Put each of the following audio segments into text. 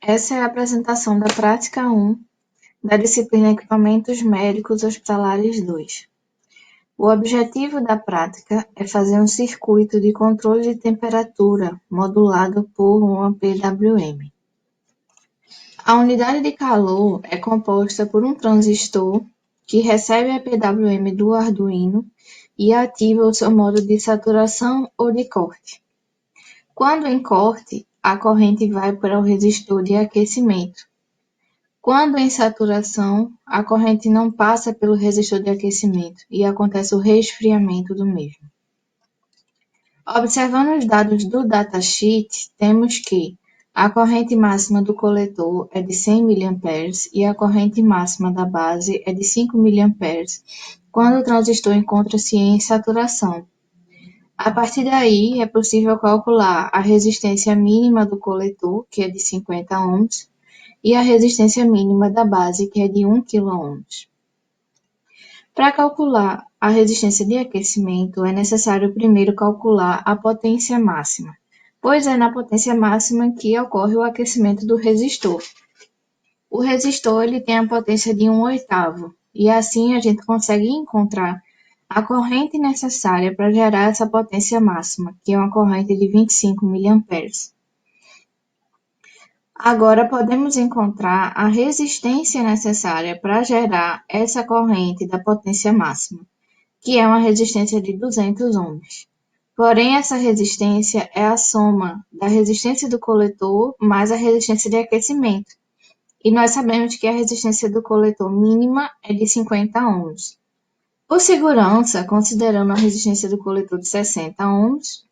Essa é a apresentação da prática 1 da disciplina Equipamentos Médicos Hospitalares 2. O objetivo da prática é fazer um circuito de controle de temperatura modulado por uma PWM. A unidade de calor é composta por um transistor que recebe a PWM do Arduino e ativa o seu modo de saturação ou de corte. Quando em corte, a corrente vai para o resistor de aquecimento. Quando em saturação, a corrente não passa pelo resistor de aquecimento e acontece o resfriamento do mesmo. Observando os dados do datasheet, temos que a corrente máxima do coletor é de 100 mA e a corrente máxima da base é de 5 mA quando o transistor encontra-se em saturação. A partir daí, é possível calcular a resistência mínima do coletor, que é de 50 ohms, e a resistência mínima da base, que é de 1 kΩ. Para calcular a resistência de aquecimento, é necessário primeiro calcular a potência máxima, pois é na potência máxima que ocorre o aquecimento do resistor. O resistor ele tem a potência de 1/8, e assim a gente consegue encontrar a corrente necessária para gerar essa potência máxima, que é uma corrente de 25 mA. Agora podemos encontrar a resistência necessária para gerar essa corrente da potência máxima, que é uma resistência de 200 ohms. Porém, essa resistência é a soma da resistência do coletor mais a resistência de aquecimento. E nós sabemos que a resistência do coletor mínima é de 50 ohms. Por segurança, considerando a resistência do coletor de 60 ohms,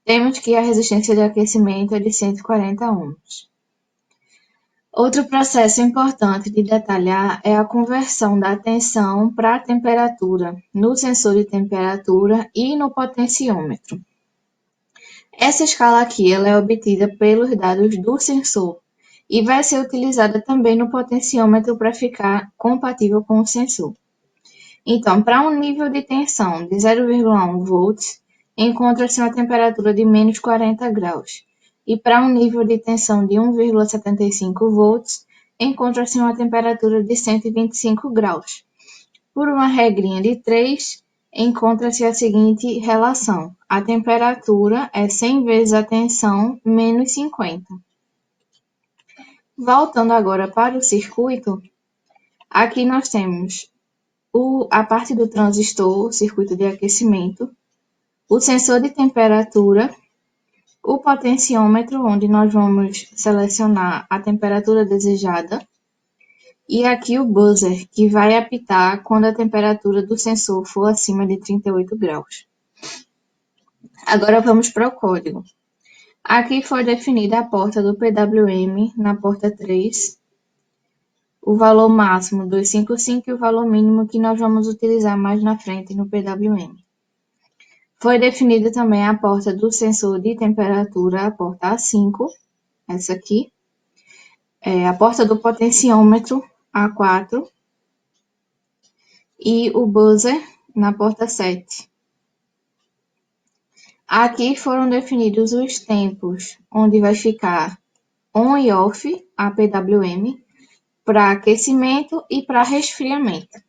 temos que a resistência de aquecimento é de 140 ohms. Outro processo importante de detalhar é a conversão da tensão para a temperatura no sensor de temperatura e no potenciômetro. Essa escala aqui ela é obtida pelos dados do sensor e vai ser utilizada também no potenciômetro para ficar compatível com o sensor. Então, para um nível de tensão de 0,1 volts, encontra-se uma temperatura de menos 40 graus. E para um nível de tensão de 1,75 volts, encontra-se uma temperatura de 125 graus. Por uma regrinha de 3, encontra-se a seguinte relação. A temperatura é 100 vezes a tensão menos 50. Voltando agora para o circuito, aqui nós temos a parte do transistor, o circuito de aquecimento, o sensor de temperatura, o potenciômetro, onde nós vamos selecionar a temperatura desejada, e aqui o buzzer, que vai apitar quando a temperatura do sensor for acima de 38 graus. Agora vamos para o código. Aqui foi definida a porta do PWM na porta 3, o valor máximo 255 e o valor mínimo que nós vamos utilizar mais na frente no PWM. Foi definida também a porta do sensor de temperatura, a porta A5, essa aqui. A porta do potenciômetro, A4. E o buzzer na porta 7. Aqui foram definidos os tempos, onde vai ficar on e off, a PWM, para aquecimento e para resfriamento.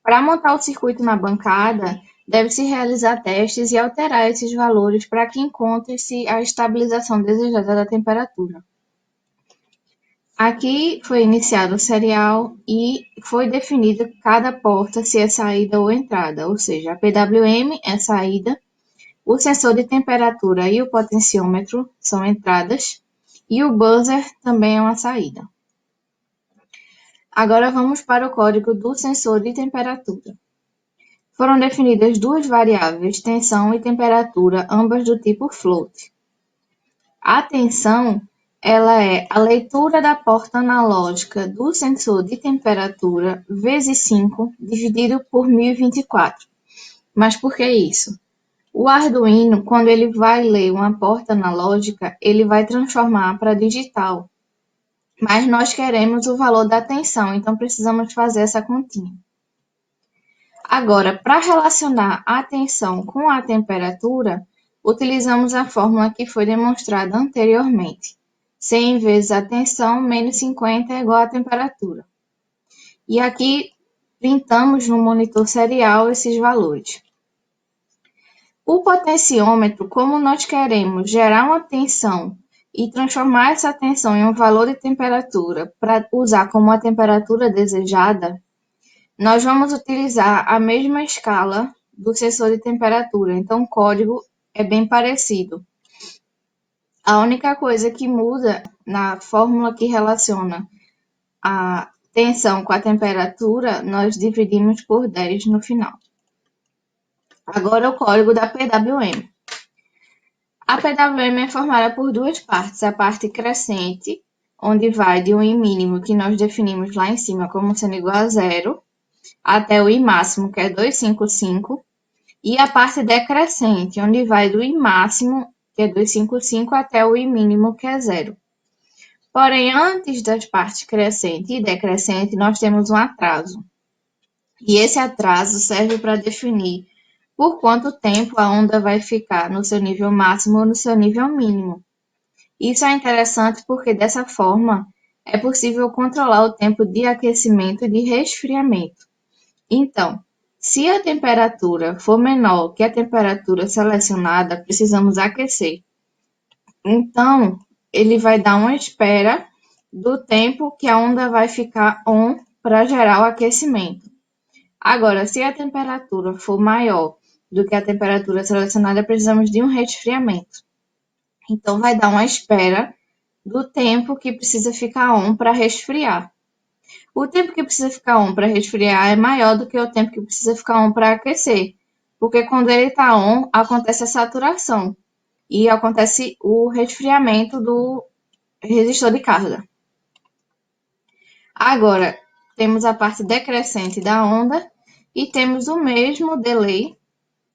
Para montar o circuito na bancada, deve-se realizar testes e alterar esses valores para que encontre-se a estabilização desejada da temperatura. Aqui foi iniciado o serial e foi definida cada porta se é saída ou entrada, ou seja, a PWM é saída, o sensor de temperatura e o potenciômetro são entradas e o buzzer também é uma saída. Agora vamos para o código do sensor de temperatura. Foram definidas duas variáveis, tensão e temperatura, ambas do tipo float. A tensão ela é a leitura da porta analógica do sensor de temperatura vezes 5 dividido por 1024. Mas por que isso? O Arduino, quando ele vai ler uma porta analógica, ele vai transformar para digital. Mas nós queremos o valor da tensão, então precisamos fazer essa continha. Agora, para relacionar a tensão com a temperatura, utilizamos a fórmula que foi demonstrada anteriormente. 100 vezes a tensão menos 50 é igual à temperatura. E aqui printamos no monitor serial esses valores. O potenciômetro, como nós queremos gerar uma tensão e transformar essa tensão em um valor de temperatura para usar como a temperatura desejada, nós vamos utilizar a mesma escala do sensor de temperatura, então o código é bem parecido. A única coisa que muda na fórmula que relaciona a tensão com a temperatura, nós dividimos por 10 no final. Agora o código da PWM. A PWM é formada por duas partes, a parte crescente, onde vai de um I mínimo, que nós definimos lá em cima como sendo igual a zero, até o I máximo, que é 255, e a parte decrescente, onde vai do I máximo, que é 255, até o I mínimo, que é zero. Porém, antes das partes crescente e decrescente, nós temos um atraso. E esse atraso serve para definir por quanto tempo a onda vai ficar no seu nível máximo ou no seu nível mínimo. Isso é interessante porque, dessa forma, é possível controlar o tempo de aquecimento e de resfriamento. Então, se a temperatura for menor que a temperatura selecionada, precisamos aquecer. Então, ele vai dar uma espera do tempo que a onda vai ficar on para gerar o aquecimento. Agora, se a temperatura for maior do que a temperatura selecionada, precisamos de um resfriamento. Então, vai dar uma espera do tempo que precisa ficar on para resfriar. O tempo que precisa ficar on para resfriar é maior do que o tempo que precisa ficar on para aquecer, porque quando ele está on, acontece a saturação e acontece o resfriamento do resistor de carga. Agora, temos a parte decrescente da onda e temos o mesmo delay,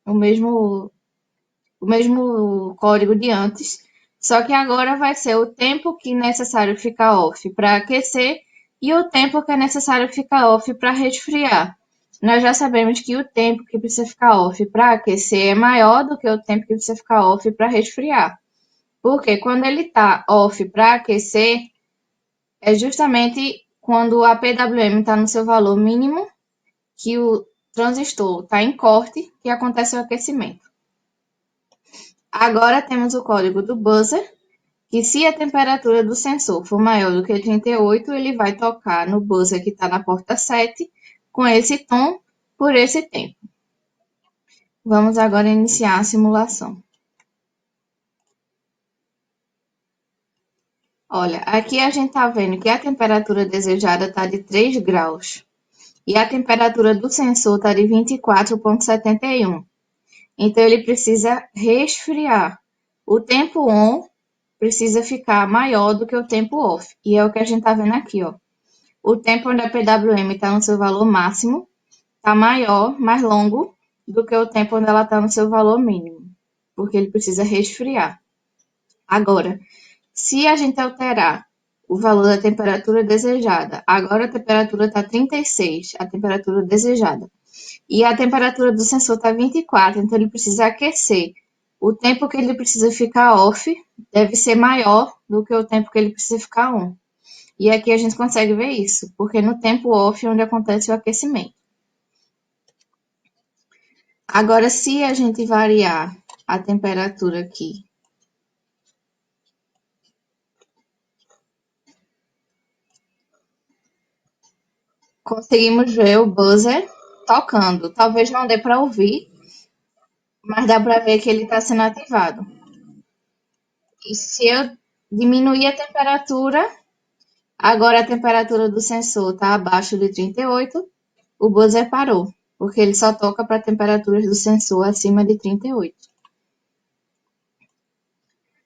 o mesmo código de antes, só que agora vai ser o tempo que é necessário ficar off para aquecer e o tempo que é necessário ficar off para resfriar. Nós já sabemos que o tempo que precisa ficar off para aquecer é maior do que o tempo que precisa ficar off para resfriar. Porque quando ele está off para aquecer, é justamente quando a PWM está no seu valor mínimo, que o transistor está em corte, que acontece o aquecimento. Agora temos o código do buzzer, que se a temperatura do sensor for maior do que 38, ele vai tocar no buzzer que está na porta 7, com esse tom, por esse tempo. Vamos agora iniciar a simulação. Olha, aqui a gente está vendo que a temperatura desejada está de 3 graus e a temperatura do sensor está de 24,71. Então, ele precisa resfriar. O tempo on precisa ficar maior do que o tempo off. E é o que a gente está vendo aqui, ó. O tempo onde a PWM está no seu valor máximo está maior, mais longo, do que o tempo onde ela está no seu valor mínimo, porque ele precisa resfriar. Agora, se a gente alterar o valor da temperatura desejada, agora a temperatura está 36, a temperatura desejada, e a temperatura do sensor está 24, então ele precisa aquecer. O tempo que ele precisa ficar off deve ser maior do que o tempo que ele precisa ficar on. E aqui a gente consegue ver isso, porque no tempo off é onde acontece o aquecimento. Agora, se a gente variar a temperatura aqui, conseguimos ver o buzzer tocando. Talvez não dê para ouvir, mas dá para ver que ele está sendo ativado. E se eu diminuir a temperatura, agora a temperatura do sensor está abaixo de 38, o buzzer parou, porque ele só toca para temperaturas do sensor acima de 38.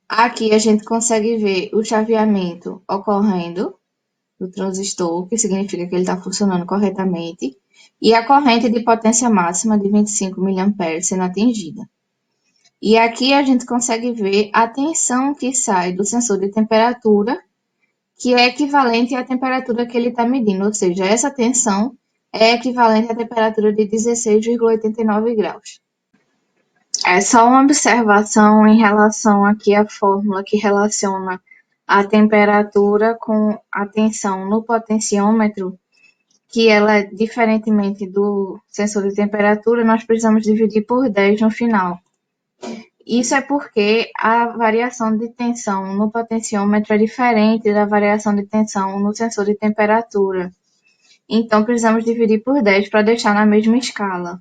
Aqui a gente consegue ver o chaveamento ocorrendo do transistor, que significa que ele está funcionando corretamente, e a corrente de potência máxima de 25 mA sendo atingida. E aqui a gente consegue ver a tensão que sai do sensor de temperatura, que é equivalente à temperatura que ele está medindo, ou seja, essa tensão é equivalente à temperatura de 16,89 graus. É só uma observação em relação aqui à fórmula que relaciona a temperatura com a tensão no potenciômetro, que ela, diferentemente do sensor de temperatura, nós precisamos dividir por 10 no final. Isso é porque a variação de tensão no potenciômetro é diferente da variação de tensão no sensor de temperatura. Então, precisamos dividir por 10 para deixar na mesma escala.